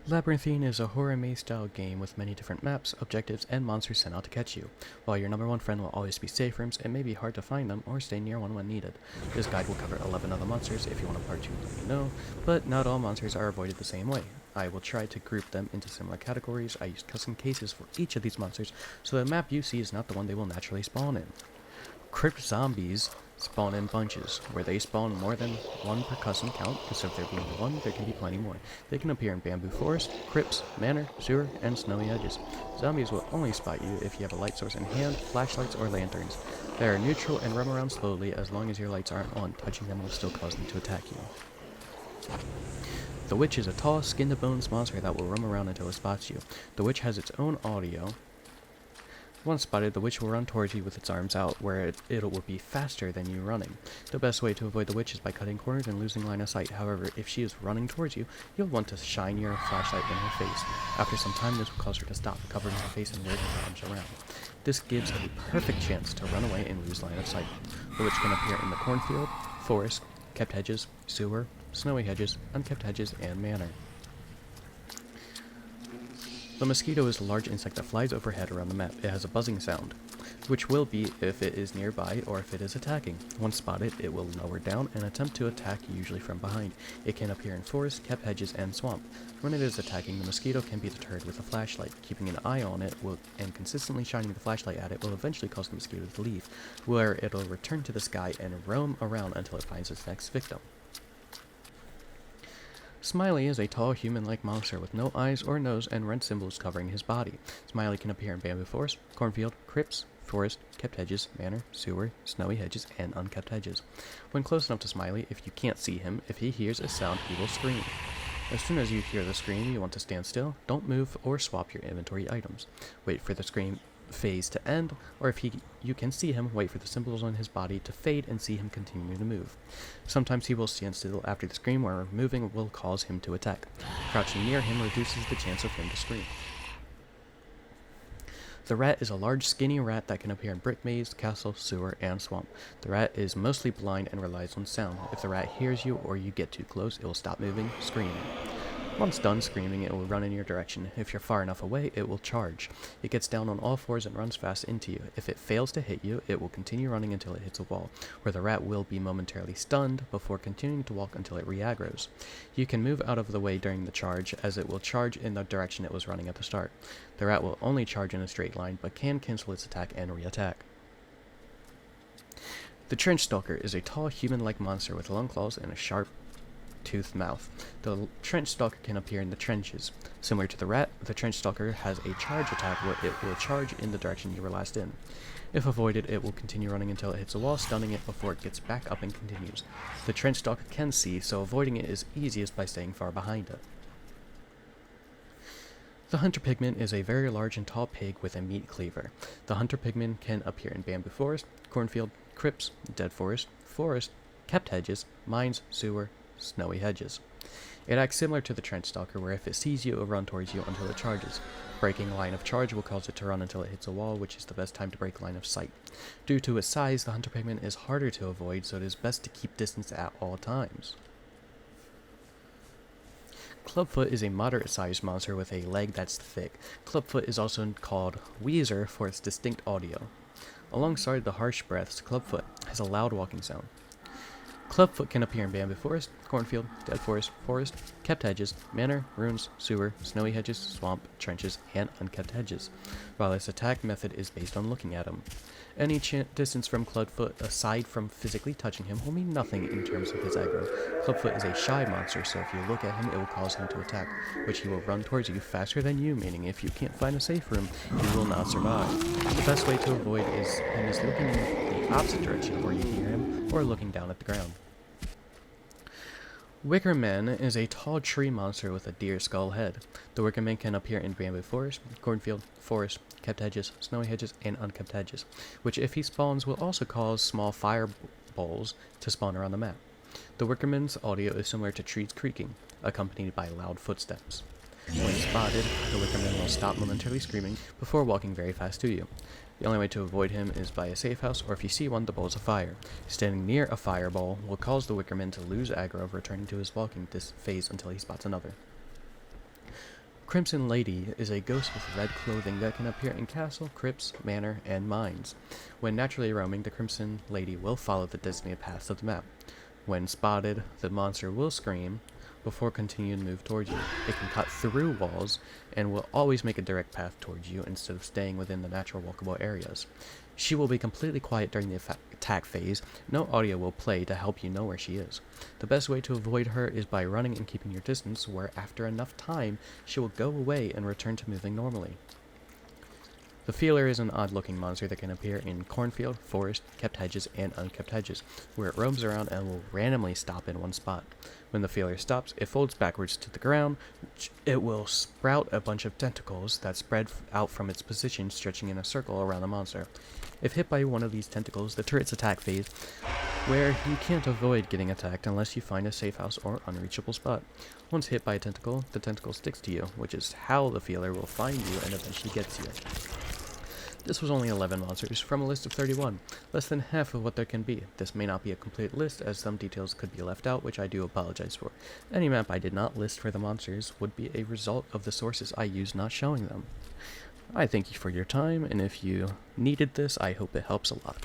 Labyrinthine is a horror maze-style game with many different maps, objectives, and monsters sent out to catch you. While your number one friend will always be safe rooms, it may be hard to find them or stay near one when needed. This guide will cover 11 other monsters. If you want a part 2, let me know, but not all monsters are avoided the same way. I will try to group them into similar categories. I used custom cases for each of these monsters, so the map you see is not the one they will naturally spawn in. Crypt zombies spawn in bunches, where they spawn more than one per custom count. Instead of there being one, there can be plenty more. They can appear in bamboo forest, crypts, manor, sewer, and snowy edges. Zombies will only spot you if you have a light source in hand, flashlights, or lanterns. They are neutral and roam around slowly as long as your lights aren't on. Touching them will still cause them to attack you. The Witch is a tall, skin-to-bones monster that will roam around until it spots you. The Witch has its own audio. Once spotted, the Witch will run towards you with its arms out, where it will be faster than you running. The best way to avoid the Witch is by cutting corners and losing line of sight. However, if she is running towards you, you'll want to shine your flashlight in her face. After some time, this will cause her to stop, covering her face and waving her arms around. This gives a perfect chance to run away and lose line of sight. The Witch can appear in the cornfield, forest, kept hedges, sewer, snowy hedges, unkept hedges, and manor. The mosquito is a large insect that flies overhead around the map. It has a buzzing sound, which will be if it is nearby or if it is attacking. Once spotted, it will lower down and attempt to attack, usually from behind. It can appear in forest, kept hedges, and swamp. When it is attacking, the mosquito can be deterred with a flashlight. Keeping an eye on it and consistently shining the flashlight at it will eventually cause the mosquito to leave, where it will return to the sky and roam around until it finds its next victim. Smiley is a tall human-like monster with no eyes or nose and red symbols covering his body. Smiley can appear in bamboo forest, cornfield, crypts, forest, kept hedges, manor, sewer, snowy hedges, and unkept hedges. When close enough to Smiley, if you can't see him, if he hears a sound, he will scream. As soon as you hear the scream, you want to stand still, don't move, or swap your inventory items. Wait for the scream phase to end, or if you can see him, wait for the symbols on his body to fade and see him continue to move. Sometimes he will stand still after the scream, where moving will cause him to attack. Crouching near him reduces the chance of him to scream. The rat is a large, skinny rat that can appear in brick maze, castle, sewer, and swamp. The rat is mostly blind and relies on sound. If the rat hears you or you get too close, it will stop moving, screaming. Once done screaming, it will run in your direction. If you're far enough away, it will charge. It gets down on all fours and runs fast into you. If it fails to hit you, it will continue running until it hits a wall, where the rat will be momentarily stunned before continuing to walk until it re-aggroes. You can move out of the way during the charge, as it will charge in the direction it was running at the start. The rat will only charge in a straight line, but can cancel its attack and re-attack. The trench stalker is a tall human-like monster with long claws and a sharp toothed mouth. The trench stalker can appear in the trenches. Similar to the rat, the trench stalker has a charge attack where it will charge in the direction you were last in. If avoided, it will continue running until it hits a wall, stunning it before it gets back up and continues. The trench stalker can see, so avoiding it is easiest by staying far behind it. The hunter pigman is a very large and tall pig with a meat cleaver. The hunter pigman can appear in bamboo forest, cornfield, crypts, dead forest, kept hedges, mines, sewer, snowy hedges. It acts similar to the trench stalker, where if it sees you, it will run towards you until it charges. Breaking line of charge will cause it to run until it hits a wall, which is the best time to break line of sight. Due to its size, the hunter pigman is harder to avoid, so it is best to keep distance at all times. Clubfoot is a moderate-sized monster with a leg that's thick. Clubfoot is also called Wheezer for its distinct audio. Alongside the harsh breaths, Clubfoot has a loud walking sound. Clubfoot can appear in bamboo forest, cornfield, dead forest, kept hedges, manor, ruins, sewer, snowy hedges, swamp, trenches, and unkept hedges, while its attack method is based on looking at him. Any distance from Clubfoot, aside from physically touching him, will mean nothing in terms of his aggro. Clubfoot is a shy monster, so if you look at him, it will cause him to attack, which he will run towards you faster than you, meaning if you can't find a safe room, you will not survive. The best way to avoid him is looking in the opposite direction where you hear him, or looking down at the ground. Wickerman is a tall tree monster with a deer skull head. The wickerman can appear in bamboo forest, cornfield, forest, kept hedges, snowy hedges, and unkept hedges, which if he spawns will also cause small fireballs to spawn around the map. The wickerman's audio is similar to trees creaking, accompanied by loud footsteps. When spotted, the wickerman will stop momentarily screaming before walking very fast to you. The only way to avoid him is by a safe house, or if you see one, the balls of fire. Standing near a fireball will cause the wickerman to lose aggro, returning to his walking phase until he spots another. Crimson Lady is a ghost with red clothing that can appear in castle, crypts, manor, and mines. When naturally roaming, the Crimson Lady will follow the designated paths of the map. When spotted, the monster will scream before continuing to move towards you. It can cut through walls and will always make a direct path towards you instead of staying within the natural walkable areas. She will be completely quiet during the attack phase. No audio will play to help you know where she is. The best way to avoid her is by running and keeping your distance, where after enough time, she will go away and return to moving normally. The Feeler is an odd-looking monster that can appear in cornfield, forest, kept hedges, and unkept hedges, where it roams around and will randomly stop in one spot. When the Feeler stops, it folds backwards to the ground. It will sprout a bunch of tentacles that spread out from its position, stretching in a circle around the monster. If hit by one of these tentacles, the turret's attack phase, where you can't avoid getting attacked unless you find a safe house or unreachable spot. Once hit by a tentacle, the tentacle sticks to you, which is how the Feeler will find you and eventually gets you. This was only 11 monsters from a list of 31, less than half of what there can be. This may not be a complete list, as some details could be left out, which I do apologize for. Any map I did not list for the monsters would be a result of the sources I used not showing them. I thank you for your time, and if you needed this, I hope it helps a lot.